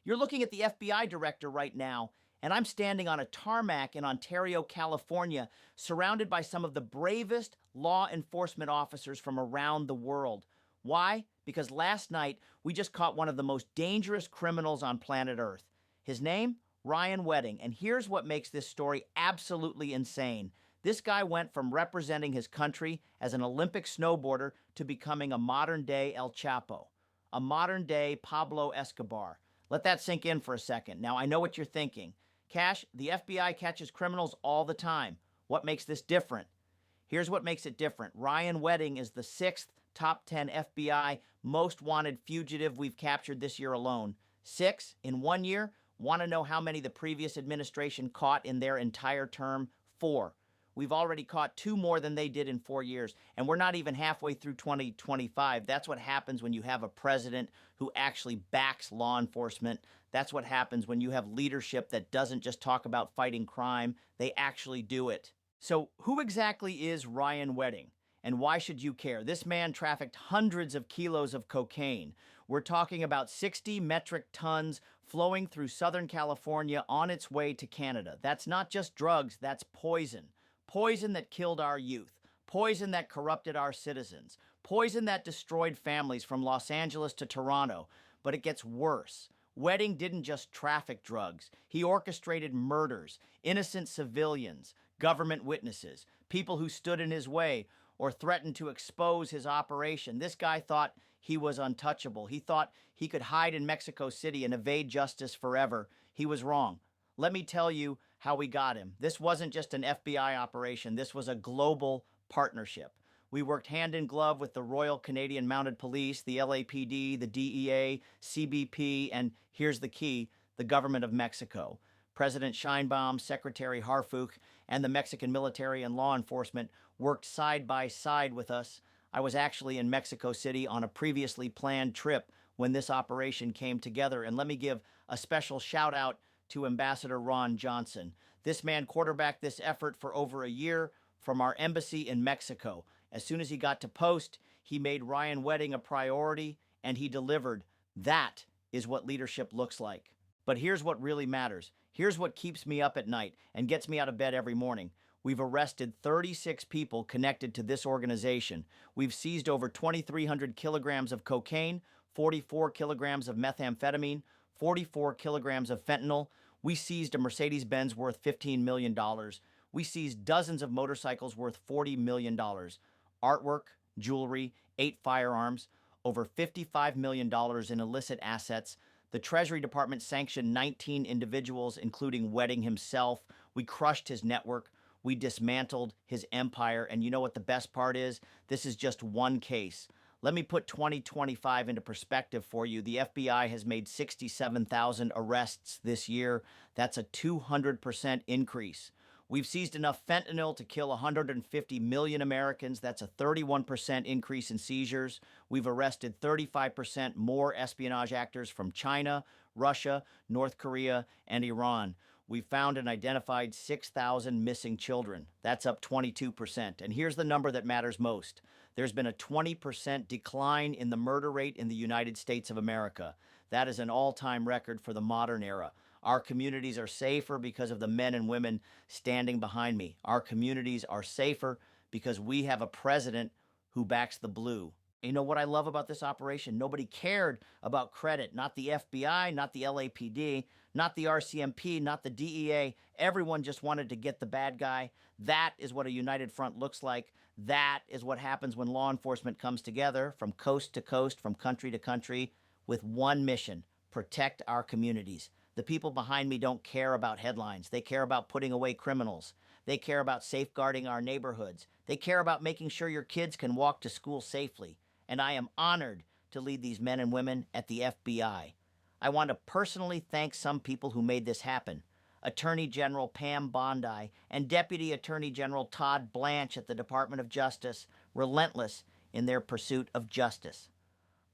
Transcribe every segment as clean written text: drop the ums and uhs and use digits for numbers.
You're looking at the FBI director right now, and I'm standing on a tarmac in Ontario, California, surrounded by some of the bravest law enforcement officers from around the world. Why? Because last night we just caught one of the most dangerous criminals on planet Earth. His name? Ryan Wedding. And here's what makes this story absolutely insane. This guy went from representing his country as an Olympic snowboarder to becoming a modern day El Chapo, a modern day Pablo Escobar. Let that sink in for a second. Now, I know what you're thinking. Cash, the FBI catches criminals all the time. What makes this different? Here's what makes it different. Ryan Wedding is the sixth top 10 FBI most wanted fugitive we've captured this year alone. 6 in 1 year? Want to know how many the previous administration caught in their entire term? 4. We've already caught 2 more than they did in 4 years, and we're not even halfway through 2025. That's what happens when you have a president who actually backs law enforcement. That's what happens when you have leadership that doesn't just talk about fighting crime, they actually do it. So who exactly is Ryan Wedding? And why should you care? This man trafficked hundreds of kilos of cocaine. We're talking about 60 metric tons flowing through Southern California on its way to Canada. That's not just drugs, that's poison. Poison that killed our youth. Poison that corrupted our citizens. Poison that destroyed families from Los Angeles to Toronto. But it gets worse. Wedding didn't just traffic drugs. He orchestrated murders, innocent civilians, government witnesses, people who stood in his way or threatened to expose his operation. This guy thought he was untouchable. He thought he could hide in Mexico City and evade justice forever. He was wrong. Let me tell you how we got him. This wasn't just an FBI operation. This was a global partnership. We worked hand in glove with the Royal Canadian Mounted Police, the LAPD, the DEA, CBP, and here's the key, the government of Mexico. President Sheinbaum, Secretary Harfuch, and the Mexican military and law enforcement worked side by side with us. I was actually in Mexico City on a previously planned trip when this operation came together. And let me give a special shout out to Ambassador Ron Johnson. This man quarterbacked this effort for over a year from our embassy in Mexico. As soon as he got to post, he made Ryan Wedding a priority, and he delivered. That is what leadership looks like. But here's what really matters. Here's what keeps me up at night and gets me out of bed every morning. We've arrested 36 people connected to this organization. We've seized over 2,300 kilograms of cocaine, 44 kilograms of methamphetamine, 44 kilograms of fentanyl. We seized a Mercedes-Benz worth $15 million. We seized dozens of motorcycles worth $40 million. Artwork, jewelry, 8 firearms, over $55 million in illicit assets. The Treasury Department sanctioned 19 individuals, including Wedding himself. We crushed his network. We dismantled his empire. And you know what the best part is? This is just one case. Let me put 2025 into perspective for you. The FBI has made 67,000 arrests this year. That's a 200% increase. We've seized enough fentanyl to kill 150 million Americans. That's a 31% increase in seizures. We've arrested 35% more espionage actors from China, Russia, North Korea, and Iran. We've found and identified 6,000 missing children. That's up 22%. And here's the number that matters most. There's been a 20% decline in the murder rate in the United States of America. That is an all-time record for the modern era. Our communities are safer because of the men and women standing behind me. Our communities are safer because we have a president who backs the blue. You know what I love about this operation? Nobody cared about credit. Not the FBI, not the LAPD, not the RCMP, not the DEA. Everyone just wanted to get the bad guy. That is what a united front looks like. That is what happens when law enforcement comes together from coast to coast, from country to country, with one mission: protect our communities. The people behind me don't care about headlines. They care about putting away criminals. They care about safeguarding our neighborhoods. They care about making sure your kids can walk to school safely. And I am honored to lead these men and women at the FBI. I want to personally thank some people who made this happen. Attorney General Pam Bondi and Deputy Attorney General Todd Blanche at the Department of Justice, relentless in their pursuit of justice.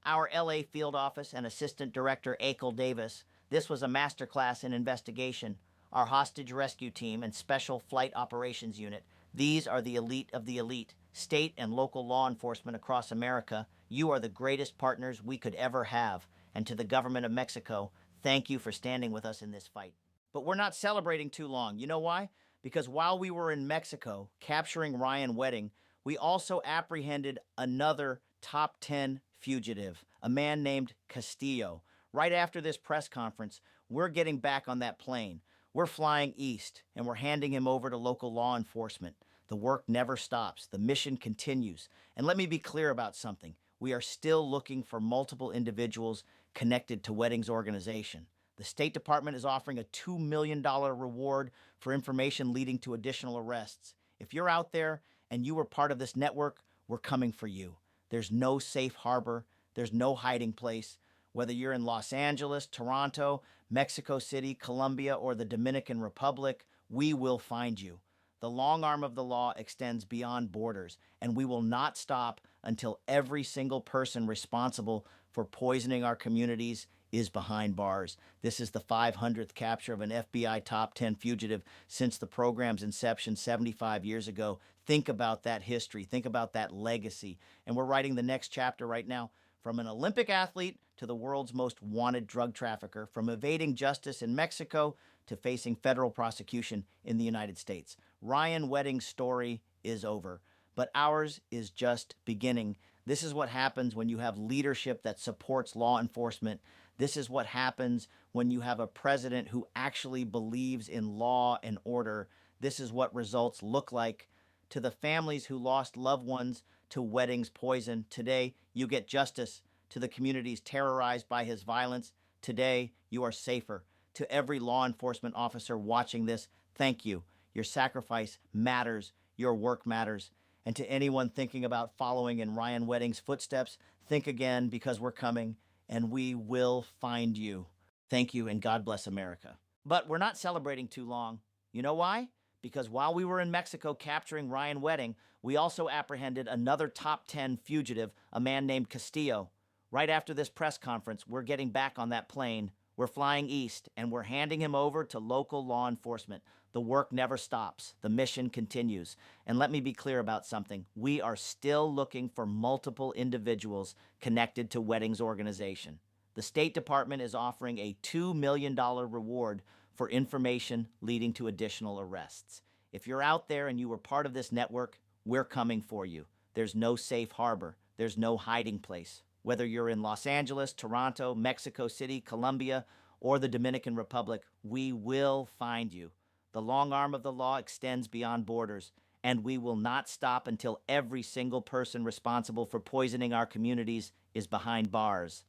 Our LA field office and Assistant Director Akel Davis. This was a masterclass in investigation. Our hostage rescue team and Special Flight Operations Unit. These are the elite of the elite. State and local law enforcement across America, you are the greatest partners we could ever have. And to the government of Mexico, Thank you for standing with us in this fight. But we're not celebrating too long. You know why? Because while we were in Mexico capturing Ryan Wedding, we also apprehended another top 10 fugitive, a man named Castillo. Right after this press conference, we're getting back on that plane. We're flying east and we're handing him over to local law enforcement. The work never stops. The mission continues. And let me be clear about something. We are still looking for multiple individuals connected to Wedding's organization. The State Department is offering a $2 million reward for information leading to additional arrests. If you're out there and you were part of this network, we're coming for you. There's no safe harbor. There's no hiding place. Whether you're in Los Angeles, Toronto, Mexico City, Colombia, or the Dominican Republic, we will find you. The long arm of the law extends beyond borders, and we will not stop until every single person responsible for poisoning our communities is behind bars. This is the 500th capture of an FBI top 10 fugitive since the program's inception 75 years ago. Think about that history. Think about that legacy. And we're writing the next chapter right now. From an Olympic athlete to the world's most wanted drug trafficker, from evading justice in Mexico to facing federal prosecution in the United States. Ryan Wedding's story is over, but ours is just beginning. This is what happens when you have leadership that supports law enforcement. This is what happens when you have a president who actually believes in law and order. This is what results look like. To the families who lost loved ones to Wedding's poison, today you get justice. To the communities terrorized by his violence, today you are safer. To every law enforcement officer watching this, thank you. Your sacrifice matters. Your work matters. And to anyone thinking about following in Ryan Wedding's footsteps, think again, because we're coming and we will find you. Thank you, and God bless America. But we're not celebrating too long. You know why? Because while we were in Mexico capturing Ryan Wedding, we also apprehended another top 10 fugitive, a man named Castillo. Right after this press conference, we're getting back on that plane. We're flying east, and we're handing him over to local law enforcement. The work never stops. The mission continues. And let me be clear about something. We are still looking for multiple individuals connected to Wedding's organization. The State Department is offering a $2 million reward for information leading to additional arrests. If you're out there and you were part of this network, we're coming for you. There's no safe harbor. There's no hiding place. Whether you're in Los Angeles, Toronto, Mexico City, Colombia, or the Dominican Republic, we will find you. The long arm of the law extends beyond borders, and we will not stop until every single person responsible for poisoning our communities is behind bars.